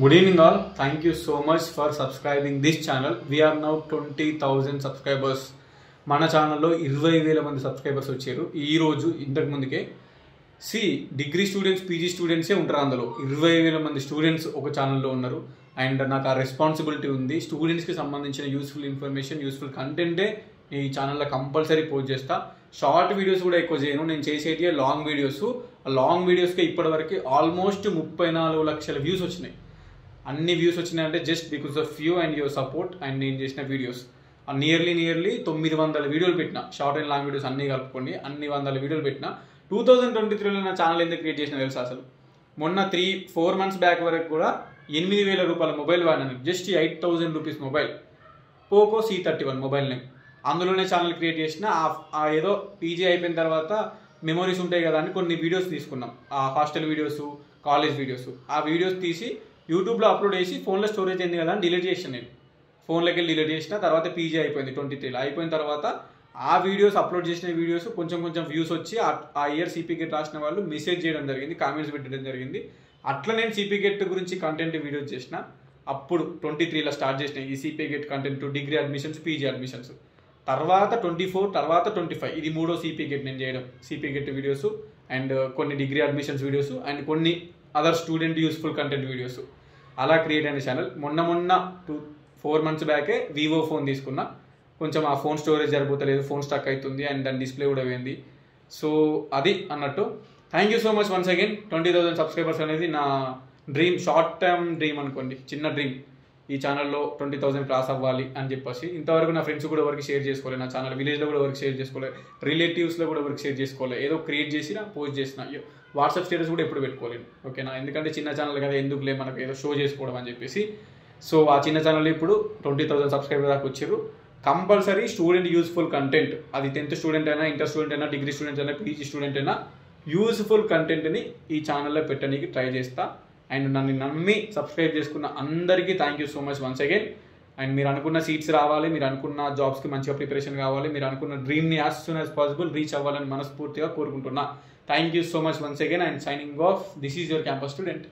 Good evening all. Thank you so much for subscribing this channel. We are now 20,000 subscribers. మన ఛానల్లో 20,000 మంది subscribers వచ్చారు ఈ రోజు. ఇంతకు ముందుకే డిగ్రీ స్టూడెంట్స్ పీజీ స్టూడెంట్సే ఉంటారు. అందులో 20,000 మంది స్టూడెంట్స్ ఒక ఛానల్లో ఉన్నారు. అండ్ నాకు ఆ రెస్పాన్సిబిలిటీ ఉంది. స్టూడెంట్స్కి సంబంధించిన యూస్ఫుల్ ఇన్ఫర్మేషన్, యూస్ఫుల్ కంటెంటే ఈ ఛానల్లో కంపల్సరీ పోస్ట్ చేస్తా. షార్ట్ వీడియోస్ కూడా ఎక్కువ చేయను. నేను చేసేటి లాంగ్ వీడియోస్. లాంగ్ వీడియోస్కి ఇప్పటివరకు ఆల్మోస్ట్ 34 లక్షల వ్యూస్ వచ్చినాయి. అన్ని వ్యూస్ వచ్చినాయంటే just because of you and your support. And నేను చేసిన వీడియోస్ నియర్లీ 900 వీడియోలు పెట్టిన. షార్ట్ అండ్ లాంగ్ వీడియోస్ అన్నీ కలుపుకోండి, అన్ని 100 వీడియోలు పెట్టిన. 2023లో నా ఛానల్ ఎందుకు క్రియేట్ చేసిన తెలుసా? అసలు మొన్న 3-4 months బ్యాక్ వరకు కూడా 8,000 రూపాయల మొబైల్ వాడినాను. Just 8,000 rupees mobile, Poco C31 mobile name. అందులోనే ఛానల్ క్రియేట్ చేసిన. ఏదో పీజీ అయిపోయిన తర్వాత మెమరీస్ ఉంటాయి కదా అని కొన్ని వీడియోస్ తీసుకున్నాం. ఆ హాస్టల్ వీడియోస్, కాలేజ్ వీడియోస్. ఆ వీడియోస్ తీసి యూట్యూబ్లో అప్లోడ్ చేసి ఫోన్లో స్టోరేజ్ అయింది కదా అని డిలీట్ చేసిన. నేను ఫోన్లోకి వెళ్ళి డిలీట్ చేసిన. తర్వాత పీజీ అయిపోయింది 23లో. అయిపోయిన తర్వాత ఆ వీడియోస్ అప్లోడ్ చేసిన వీడియోస్ కొంచెం వ్యూస్ వచ్చి ఆ ఇయర్ సిపి గెట్ రాసిన వాళ్ళు మెసేజ్ చేయడం జరిగింది, కామెంట్స్ పెట్టడం జరిగింది. అట్లా నేను సిపి గెట్ గురించి కంటెంట్ వీడియోస్ చేసిన. అప్పుడు 23లో స్టార్ట్ చేసిన ఈ CP get content, degree admissions, PG admissions. తర్వాత 24, తర్వాత 25 ఇది మూడో సిపి గెట్ నేను చేయడం. సిపి గెట్ వీడియోస్ అండ్ కొన్ని డిగ్రీ అడ్మిషన్స్ వీడియోస్ అండ్ కొన్ని other student useful content videos. అలా క్రియేట్ అయిన ఛానల్. మొన్న 4 months బ్యాకే వివో ఫోన్ తీసుకున్నా. కొంచెం ఆ ఫోన్ స్టోరేజ్ సరిపోతలేదు, ఫోన్ స్టక్ అవుతుంది అండ్ దాని డిస్ప్లే కూడా పోయింది. సో అది అన్నట్టు. Thank you so much once again. 20,000 subscribers అనేది నా డ్రీమ్, షార్ట్ టర్మ్ డ్రీమ్ అనుకోండి, చిన్న డ్రీమ్. ఈ ఛానల్లో 20,000 క్రాస్ అవ్వాలి అని చెప్పేసి. ఇంతవరకు నా ఫ్రెండ్స్ కూడా ఎవరికి షేర్ చేసుకోలేదు నా ఛానల్. విలేజ్లో కూడా ఎవరికి షేర్ చేసుకోలేదు, రిలేటివ్స్లో కూడా ఎవరికి షేర్ చేసుకోలేదు. ఏదో క్రియేట్ చేసిన, పోస్ట్ చేసిన. వాట్సాప్ స్టేటస్ కూడా ఎప్పుడు పెట్టుకోలేను, ఓకేనా? ఎందుకంటే చిన్న ఛానల్ కదా, ఎందుకులే మనకు ఏదో షో చేసుకోవడం అని చెప్పేసి. సో ఆ చిన్న ఛానల్ ఇప్పుడు 20,000 సబ్స్క్రైబర్ దాకా వచ్చారు. కంపల్సరీ స్టూడెంట్ యూస్ఫుల్ కంటెంట్, అది 10th స్టూడెంట్ అయినా, ఇంటర్ స్టూడెంట్ అయినా, డిగ్రీ స్టూడెంట్ అయినా, పీజీ స్టూడెంట్ అయినా, యూస్ఫుల్ కంటెంట్ని ఈ ఛానల్లో పెట్టడానికి ట్రై చేస్తా. అండ్ నన్ను నమ్మి సబ్స్క్రైబ్ చేసుకున్న అందరికీ thank you so much once again. And మీరు అనుకున్న సీట్స్ రావాలి, మీరు అనుకున్న జాబ్స్కి మంచిగా ప్రిపరేషన్ కావాలి, మీరు అనుకున్న డ్రీమ్ని as soon as possible reach అవ్వాలని మనస్ఫూర్తిగా కోరుకుంటున్నా. Thank you so much once again. And signing off. This is your campus student.